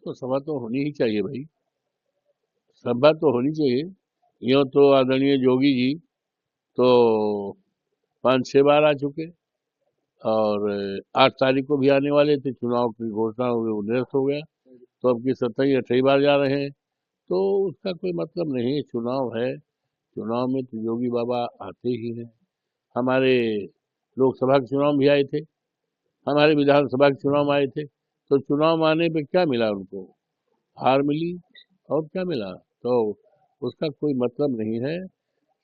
तो सभा तो होनी ही चाहिए भाई। सभा तो होनी चाहिए। यूँ तो आदरणीय योगी जी तो 5-6 बार आ चुके, और 8 तारीख को भी आने वाले थे। चुनाव की घोषणा हो गई, वो निरस्त हो गया। तो अब की 27-28 बार जा रहे हैं, तो उसका कोई मतलब नहीं। चुनाव है, चुनाव में तो योगी बाबा आते ही हैं। हमारे लोकसभा के चुनाव में भी आए थे, हमारे विधानसभा के चुनाव में आए थे। तो चुनाव में आने पे क्या मिला उनको? हार मिली, और क्या मिला? तो उसका कोई मतलब नहीं है।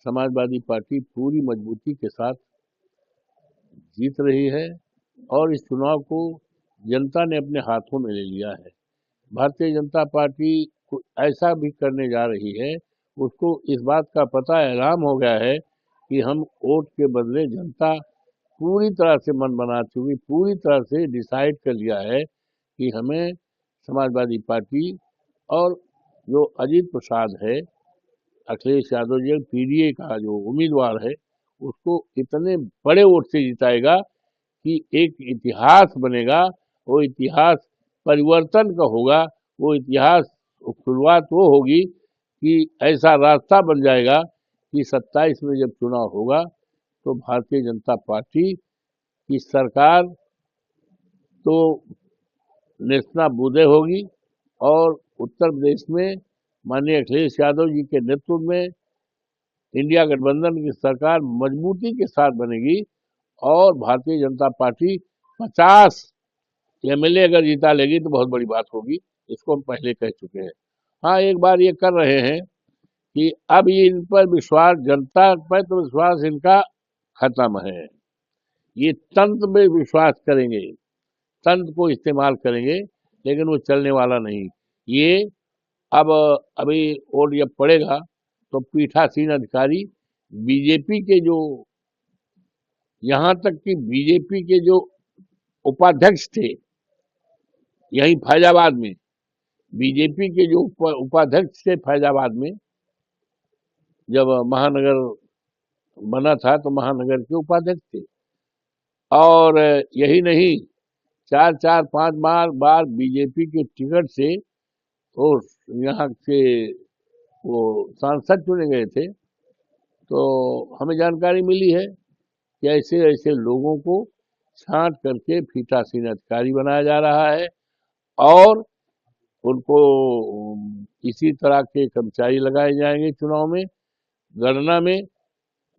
समाजवादी पार्टी पूरी मजबूती के साथ जीत रही है, और इस चुनाव को जनता ने अपने हाथों में ले लिया है। भारतीय जनता पार्टी ऐसा भी करने जा रही है, उसको इस बात का पता ऐलान हो गया है कि हम वोट के बदले, जनता पूरी तरह से मन बना चुकी, पूरी तरह से डिसाइड कर लिया है कि हमें समाजवादी पार्टी और जो अजीत प्रसाद है, अखिलेश यादव जी पीडीए का जो उम्मीदवार है, उसको इतने बड़े वोट से जिताएगा कि एक इतिहास बनेगा। वो इतिहास परिवर्तन का होगा। वो इतिहास शुरुआत वो होगी कि ऐसा रास्ता बन जाएगा कि 27 में जब चुनाव होगा तो भारतीय जनता पार्टी की सरकार तो नेस्तनाबूदे होगी, और उत्तर प्रदेश में माननीय अखिलेश यादव जी के नेतृत्व में इंडिया गठबंधन की सरकार मजबूती के साथ बनेगी, और भारतीय जनता पार्टी 50 एमएलए अगर जीता लेगी तो बहुत बड़ी बात होगी। इसको हम पहले कह चुके हैं। हाँ, एक बार ये कर रहे हैं कि अब ये इन पर विश्वास, जनता पर तो विश्वास इनका खत्म है। ये तंत्र में विश्वास करेंगे, तंत्र को इस्तेमाल करेंगे, लेकिन वो चलने वाला नहीं। ये अब अभी वोट जब पड़ेगा तो पीठासीन अधिकारी, बीजेपी के जो, यहाँ तक कि बीजेपी के जो उपाध्यक्ष थे यहीं फैजाबाद में, बीजेपी के जो उपाध्यक्ष थे फैजाबाद में, जब महानगर बना था तो महानगर के उपाध्यक्ष थे। और यही नहीं, 4-4, 5 बार बीजेपी के टिकट से वो यहाँ से वो सांसद चुने गए थे। तो हमें जानकारी मिली है कि ऐसे ऐसे लोगों को छांट करके पीठासीन अधिकारी बनाया जा रहा है, और उनको इसी तरह के कर्मचारी लगाए जाएंगे चुनाव में। गणना में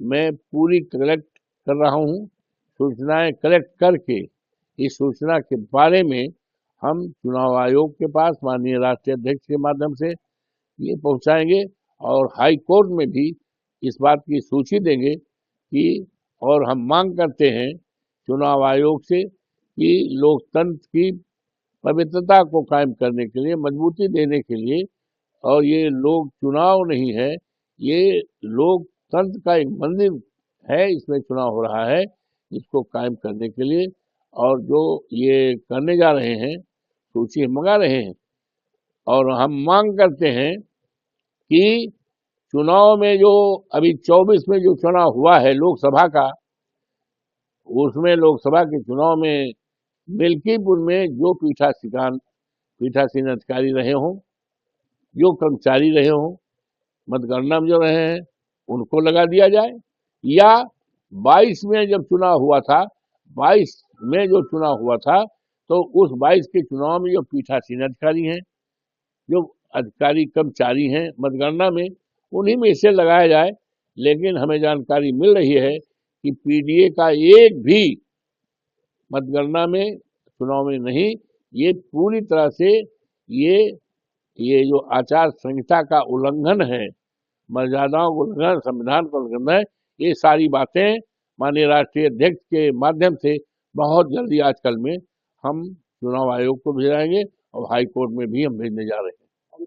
मैं पूरी कलेक्ट कर रहा हूँ, सूचनाएं कलेक्ट करके इस सूचना के बारे में हम चुनाव आयोग के पास माननीय राष्ट्रीय अध्यक्ष के माध्यम से ये पहुंचाएंगे, और हाई कोर्ट में भी इस बात की सूची देंगे कि, और हम मांग करते हैं चुनाव आयोग से कि लोकतंत्र की पवित्रता को कायम करने के लिए, मजबूती देने के लिए, और ये लोग चुनाव नहीं है, ये लोकतंत्र का एक मंदिर है, इसमें चुनाव हो रहा है, इसको कायम करने के लिए। और जो ये करने जा रहे हैं, सूची मंगा रहे हैं, और हम मांग करते हैं कि चुनाव में जो अभी 24 में जो चुनाव हुआ है लोकसभा का, उसमें लोकसभा के चुनाव में मिल्कीपुर में जो पीठासीन अधिकारी रहे हों, जो कर्मचारी रहे हों, मतगणना में जो रहे हैं, उनको लगा दिया जाए। या 22 में जब चुनाव हुआ था, 22 में जो चुनाव हुआ था, तो उस 22 के चुनाव में जो पीठासीन अधिकारी हैं, जो अधिकारी कर्मचारी हैं मतगणना में, उन्हीं में से लगाया जाए। लेकिन हमें जानकारी मिल रही है कि पीडीए का एक भी मतगणना में, चुनाव में नहीं। ये पूरी तरह से ये ये जो आचार संहिता का उल्लंघन है, मर्यादाओं को उल्लंघन, संविधान का उल्लंघन है। ये सारी बातें माननीय राष्ट्रीय अध्यक्ष के माध्यम से बहुत जल्दी आजकल में हम चुनाव आयोग को भेजाएंगे, और हाई कोर्ट में भी हम भेजने जा रहे हैं।